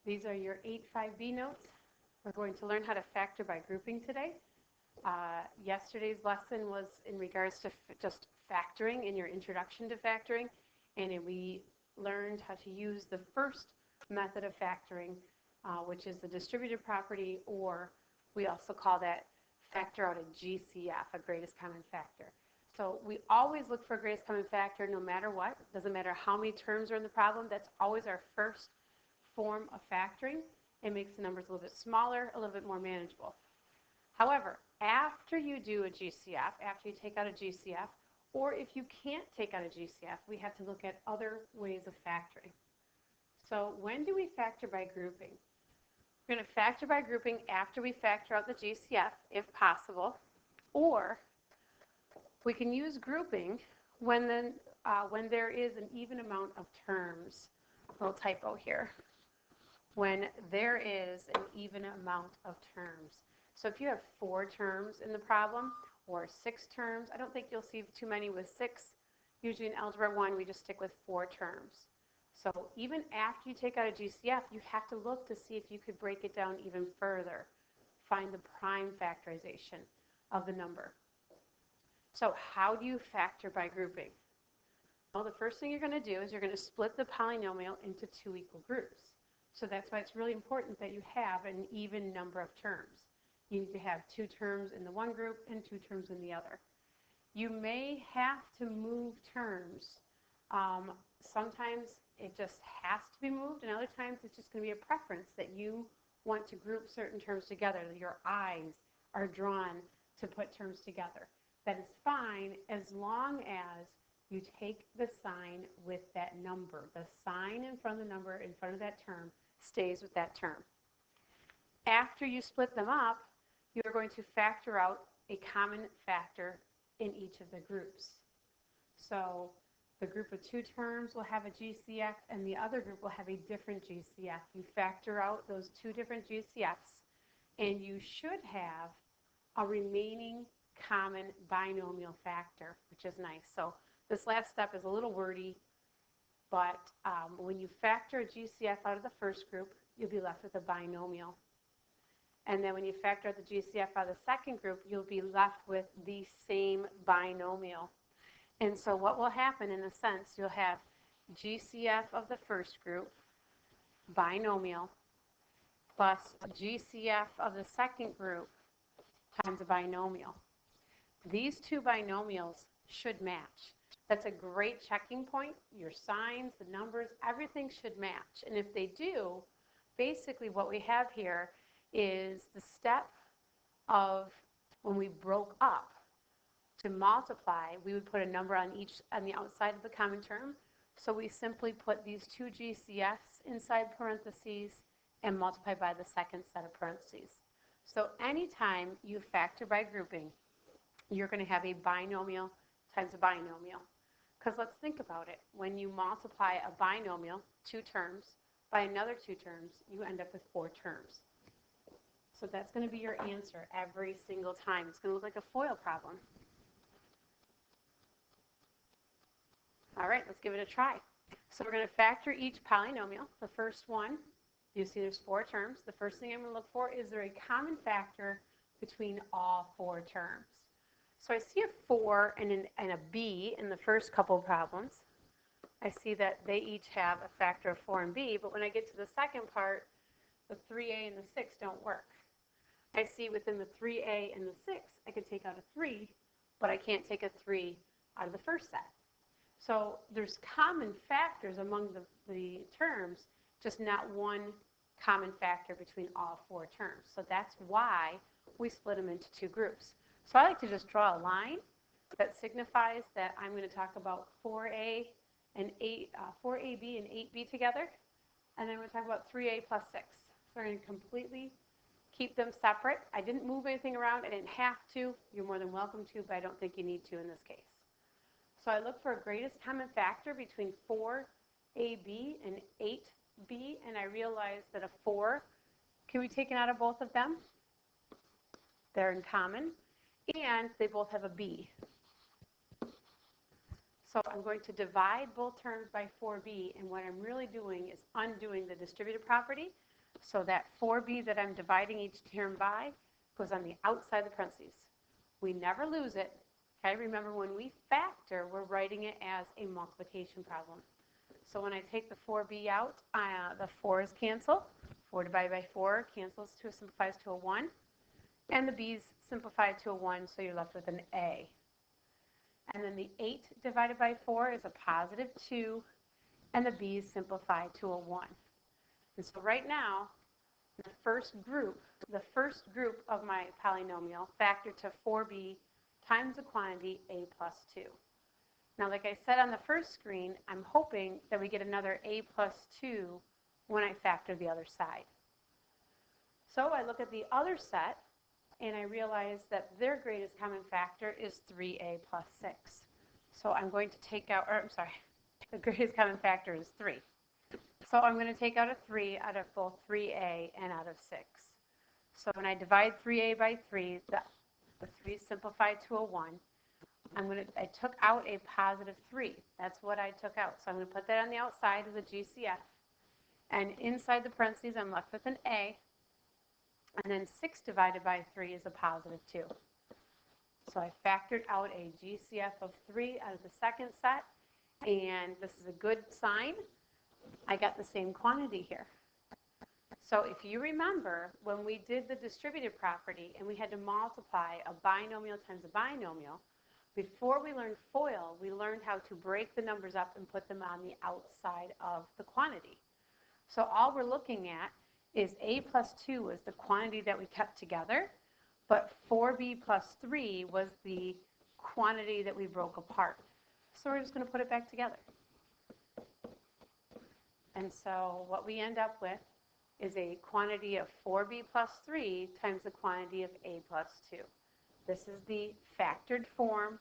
These are your 8-5B notes. We're going to learn how to factor by grouping today. Yesterday's lesson was in regards to just factoring in your introduction to factoring, and we learned how to use the first method of factoring, which is the distributive property, or we also call that factor out a GCF, a greatest common factor. So we always look for a greatest common factor no matter what. It doesn't matter how many terms are in the problem. That's always our first form of factoring. It makes the numbers a little bit smaller, a little bit more manageable. However, after you do a GCF, after you take out a GCF, or if you can't take out a GCF, we have to look at other ways of factoring. So when do we factor by grouping? We're going to factor by grouping after we factor out the GCF, if possible, or we can use grouping when there is an even amount of terms. A little typo here. When there is an even amount of terms. So if you have 4 terms in the problem or 6 terms, I don't think you'll see too many with 6. Usually in Algebra 1, we just stick with 4 terms. So even after you take out a GCF, you have to look to see if you could break it down even further. Find the prime factorization of the number. So how do you factor by grouping? Well, the first thing you're going to do is you're going to split the polynomial into 2 equal groups. So that's why it's really important that you have an even number of terms. You need to have 2 terms in the one group and 2 terms in the other. You may have to move terms. Sometimes it just has to be moved, and other times it's just going to be a preference that you want to group certain terms together. Your eyes are drawn to put terms together. That is fine as long as you take the sign with that number. The sign in front of the number in front of that term stays with that term. After you split them up, you're going to factor out a common factor in each of the groups. So the group of 2 terms will have a GCF and the other group will have a different GCF. You factor out those 2 different GCFs and you should have a remaining common binomial factor, which is nice. So this last step is a little wordy, but when you factor a GCF out of the first group, you'll be left with a binomial. And then when you factor out the GCF out of the second group, you'll be left with the same binomial. And so what will happen in a sense, you'll have GCF of the first group, binomial, plus GCF of the second group times a binomial. These 2 binomials should match. That's a great checking point. Your signs, the numbers, everything should match. And if they do, basically what we have here is the step of when we broke up to multiply, we would put a number on the outside of the common term. So we simply put these 2 GCFs inside parentheses and multiply by the second set of parentheses. So anytime you factor by grouping, you're going to have a binomial times a binomial. Because let's think about it. When you multiply a binomial, 2 terms, by another 2 terms, you end up with 4 terms. So that's going to be your answer every single time. It's going to look like a FOIL problem. All right, let's give it a try. So we're going to factor each polynomial. The first one, you see there's 4 terms. The first thing I'm going to look for, is there a common factor between all 4 terms? So I see a 4 and a B in the first couple of problems. I see that they each have a factor of 4 and B, but when I get to the second part, the 3A and the 6 don't work. I see within the 3A and the 6, I can take out a 3, but I can't take a 3 out of the first set. So there's common factors among the terms, just not one common factor between all 4 terms. So that's why we split them into 2 groups. So I like to just draw a line that signifies that I'm going to talk about 4A and 4AB and 8B together, and then we're going to talk about 3A plus 6. So we're going to completely keep them separate. I didn't move anything around. I didn't have to. You're more than welcome to, but I don't think you need to in this case. So I look for a greatest common factor between 4AB and 8B, and I realize that a 4 can be taken out of both of them. They're in common, and they both have a B. So I'm going to divide both terms by 4B, and what I'm really doing is undoing the distributive property. So that 4b that I'm dividing each term by goes on the outside of the parentheses. We never lose it. Okay, remember when we factor, we're writing it as a multiplication problem. So when I take the 4b out, the 4's cancel. 4 divided by 4 cancels to simplifies to a 1. And the b's simplify to a 1, so you're left with an a. And then the 8 divided by 4 is a positive 2, and the b's simplify to a 1. And so right now, the first group of my polynomial factored to 4b times the quantity a plus 2. Now, like I said on the first screen, I'm hoping that we get another a plus 2 when I factor the other side. So I look at the other set, and I realize that their greatest common factor is 3a plus 6. So I'm going to take out, or I'm sorry, the greatest common factor is 3. So I'm going to take out a 3 out of both 3a and out of 6. So when I divide 3a by 3, the 3 simplified to a 1. I took out a positive 3. That's what I took out. So I'm going to put that on the outside of the GCF. And inside the parentheses, I'm left with an a. And then 6 divided by 3 is a positive 2. So I factored out a GCF of 3 out of the second set. And this is a good sign. I got the same quantity here. So if you remember, when we did the distributive property and we had to multiply a binomial times a binomial, before we learned FOIL, we learned how to break the numbers up and put them on the outside of the quantity. So all we're looking at is a plus 2 was the quantity that we kept together, but 4b plus 3 was the quantity that we broke apart. So we're just going to put it back together. And so what we end up with is a quantity of 4b plus 3 times the quantity of a plus 2. This is the factored form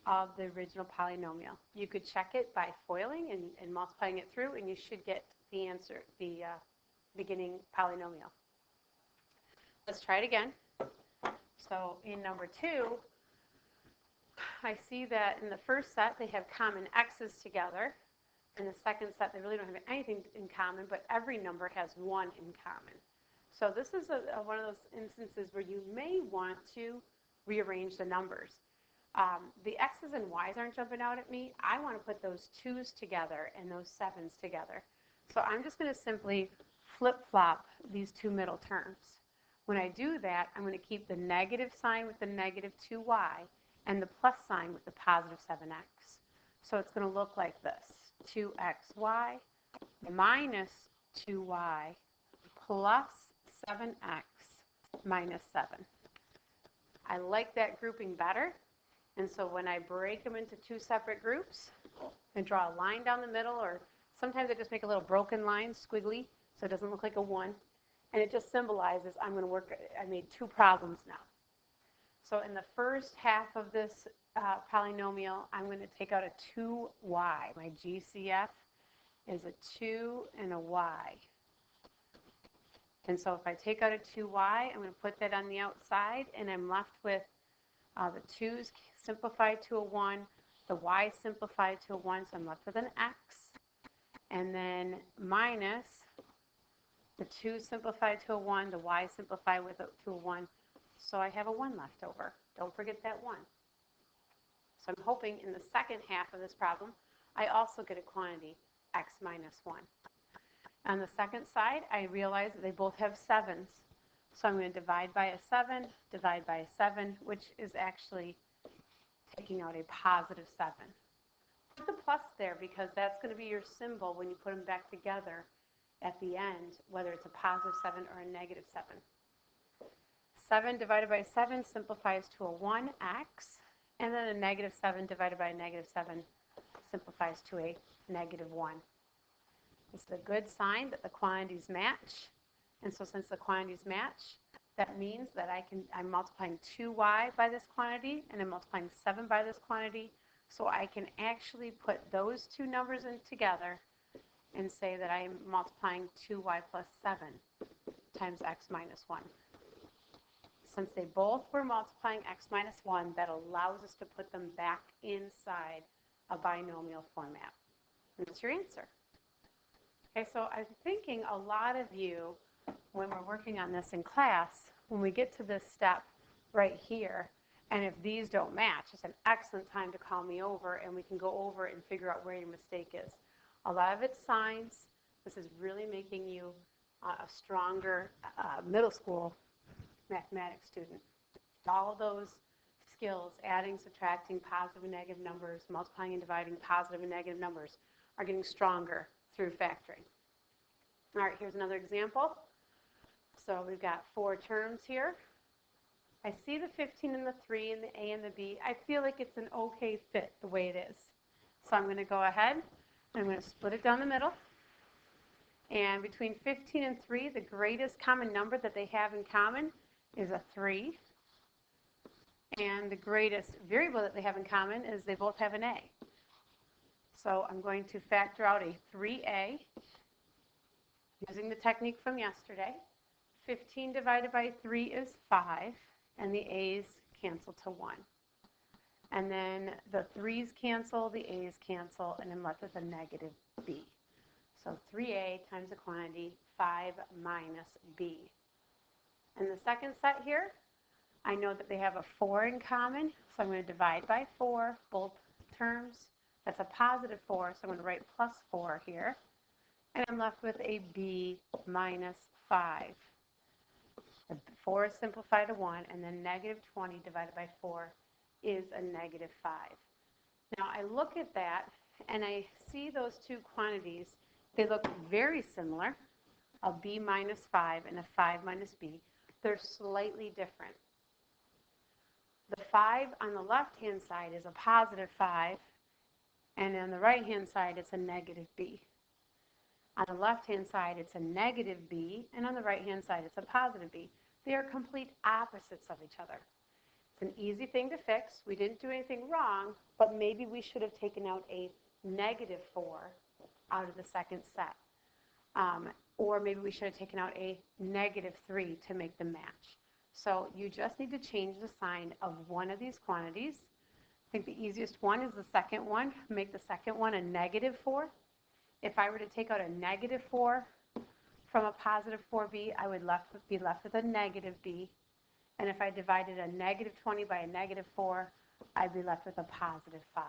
of the original polynomial. You could check it by foiling and multiplying it through, and you should get the answer, the beginning polynomial. Let's try it again. So in number 2, I see that in the first set they have common x's together. In the second set, they really don't have anything in common, but every number has 1 in common. So this is one of those instances where you may want to rearrange the numbers. The x's and y's aren't jumping out at me. I want to put those 2's together and those 7's together. So I'm just going to simply flip-flop these two middle terms. When I do that, I'm going to keep the negative sign with the negative 2y and the plus sign with the positive 7x. So it's going to look like this. 2xy minus 2y plus 7x minus 7. I like that grouping better. And so when I break them into two separate groups and draw a line down the middle, or sometimes I just make a little broken line, squiggly, so it doesn't look like a 1. And it just symbolizes I'm going to work, I made two problems now. So in the first half of this polynomial, I'm going to take out a 2y. My GCF is a 2 and a y. And so if I take out a 2y, I'm going to put that on the outside, and I'm left with the 2's simplified to a 1, the y simplified to a 1, so I'm left with an x. And then minus the 2 simplified to a 1, the y simplified to a 1, so I have a 1 left over. Don't forget that 1. So I'm hoping in the second half of this problem, I also get a quantity, x minus 1. On the second side, I realize that they both have 7's. So I'm going to divide by a 7, divide by a 7, which is actually taking out a positive 7. Put the plus there because that's going to be your symbol when you put them back together at the end, whether it's a positive 7 or a negative 7. 7 divided by 7 simplifies to a 1x, and then a negative 7 divided by a negative 7 simplifies to a negative 1. This is a good sign that the quantities match. And so since the quantities match, that means that I'm multiplying 2y by this quantity, and I'm multiplying 7 by this quantity. So I can actually put those two numbers in together and say that I am multiplying 2y plus 7 times x minus 1. Since they both were multiplying x minus 1, that allows us to put them back inside a binomial format. And that's your answer. Okay, so I'm thinking a lot of you, when we're working on this in class, when we get to this step right here, and if these don't match, it's an excellent time to call me over and we can go over it and figure out where your mistake is. A lot of it's signs. This is really making you a stronger middle school mathematics student. All those skills, adding, subtracting, positive and negative numbers, multiplying and dividing positive and negative numbers, are getting stronger through factoring. All right, here's another example. So we've got 4 terms here. I see the 15 and the 3 and the A and the B. I feel like it's an okay fit the way it is. So I'm going to go ahead and I'm going to split it down the middle. And between 15 and 3, the greatest common number that they have in common is a 3. And the greatest variable that they have in common is they both have an A. So I'm going to factor out a 3A using the technique from yesterday. 15 divided by 3 is 5, and the A's cancel to 1. And then the 3's cancel, the A's cancel, and I'm left with a negative B. So 3A times the quantity, 5 minus B. And the second set here, I know that they have a 4 in common, so I'm going to divide by 4, both terms. That's a positive 4, so I'm going to write plus 4 here. And I'm left with a B minus 5. The 4 is simplified to 1, and then negative 20 divided by 4 is a negative 5. Now I look at that, and I see those two quantities. They look very similar, a B minus 5 and a 5 minus B. They're slightly different. The 5 on the left-hand side is a positive 5, and on the right-hand side, it's a negative B. On the left-hand side, it's a negative B, and on the right-hand side, it's a positive B. They are complete opposites of each other. It's an easy thing to fix. We didn't do anything wrong, but maybe we should have taken out a negative 4 out of the second set. Or maybe we should have taken out a negative 3 to make them match. So you just need to change the sign of one of these quantities. I think the easiest one is the second one. Make the second one a negative 4. If I were to take out a negative 4 from a positive 4b, I would be left with a negative b. And if I divided a negative 20 by a negative 4, I'd be left with a positive 5.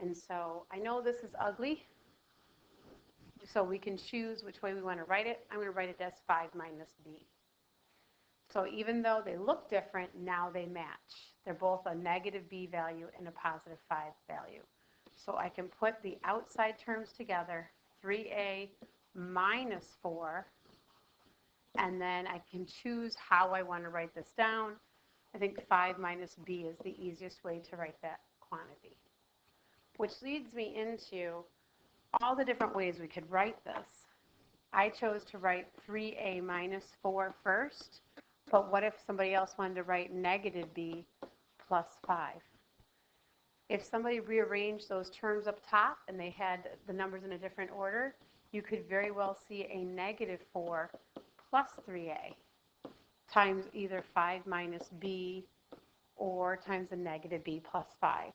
And so I know this is ugly, so we can choose which way we want to write it. I'm going to write it as 5 minus b. So even though they look different, now they match. They're both a negative b value and a positive 5 value. So I can put the outside terms together, 3a minus 4, and then I can choose how I want to write this down. I think 5 minus b is the easiest way to write that quantity, which leads me into all the different ways we could write this. I chose to write 3a minus 4 first, but what if somebody else wanted to write negative b plus 5? If somebody rearranged those terms up top and they had the numbers in a different order, you could very well see a negative 4 plus 3a times either 5 minus b or times a negative b plus 5.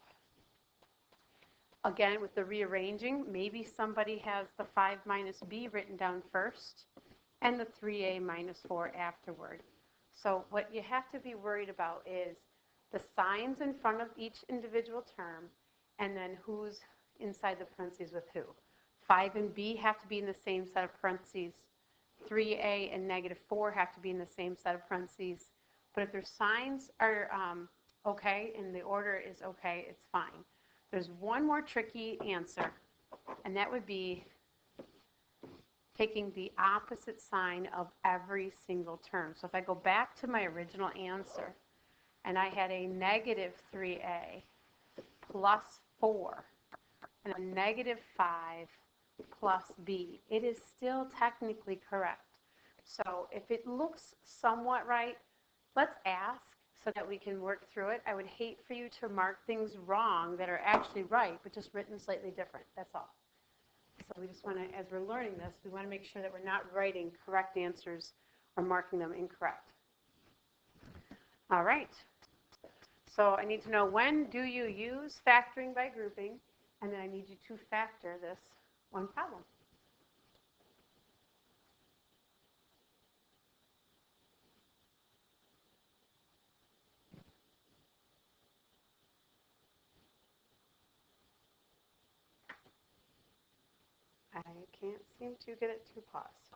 Again, with the rearranging, maybe somebody has the 5 minus b written down first and the 3a minus 4 afterward. So what you have to be worried about is the signs in front of each individual term and then who's inside the parentheses with who. 5 and b have to be in the same set of parentheses. 3a and negative 4 have to be in the same set of parentheses. But if their signs are okay and the order is okay, it's fine. There's one more tricky answer, and that would be taking the opposite sign of every single term. So if I go back to my original answer, and I had a negative 3a plus 4 and a negative 5 plus b, it is still technically correct. So if it looks somewhat right, let's ask so that we can work through it. I would hate for you to mark things wrong that are actually right, but just written slightly different. That's all. So we just want to, as we're learning this, we want to make sure that we're not writing correct answers or marking them incorrect. All right. So I need to know, when do you use factoring by grouping? And then I need you to factor this one problem. I can't seem to get it to pause.